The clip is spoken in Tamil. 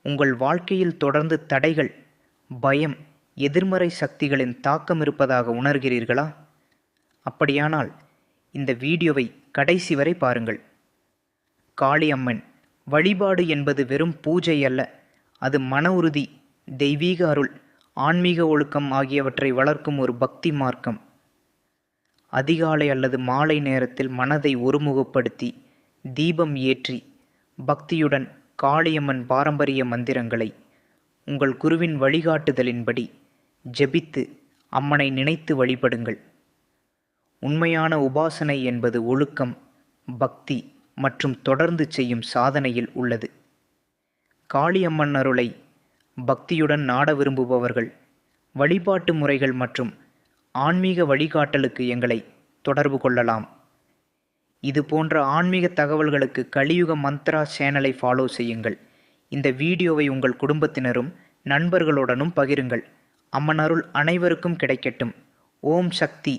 உங்கள் வாழ்க்கையில் தொடர்ந்து தடைகள், பயம், எதிர்மறை சக்திகளின் தாக்கம் இருப்பதாக உணர்கிறீர்களா? அப்படியானால் இந்த வீடியோவை கடைசி வரை பாருங்கள். காளியம்மன் வழிபாடு என்பது வெறும் பூஜை அல்ல. அது மன உறுதி, தெய்வீக அருள், ஆன்மீக ஒழுக்கம் ஆகியவற்றை வளர்க்கும் ஒரு பக்தி மார்க்கம். அதிகாலை அல்லது மாலை நேரத்தில் மனதை ஒருமுகப்படுத்தி தீபம் ஏற்றி பக்தியுடன் காளியம்மன் பாரம்பரிய மந்திரங்களை உங்கள் குருவின் வழிகாட்டுதலின்படி ஜெபித்து அம்மனை நினைத்து வழிபடுங்கள். உண்மையான உபாசனை என்பது ஒழுக்கம், பக்தி மற்றும் தொடர்ந்து செய்யும் சாதனையில் உள்ளது. காளியம்மன் அருளை பக்தியுடன் நாட விரும்புபவர்கள் வழிபாட்டு முறைகள் மற்றும் ஆன்மீக வழிகாட்டலுக்கு எங்களை தொடர்பு கொள்ளலாம். இது போன்ற ஆன்மீக தகவல்களுக்கு கலியுக மந்த்ரா சேனலை ஃபாலோ செய்யுங்கள். இந்த வீடியோவை உங்கள் குடும்பத்தினரும் நண்பர்களுடனும் பகிருங்கள். அம்மன் அருள் அனைவருக்கும் கிடைக்கட்டும். ஓம் சக்தி.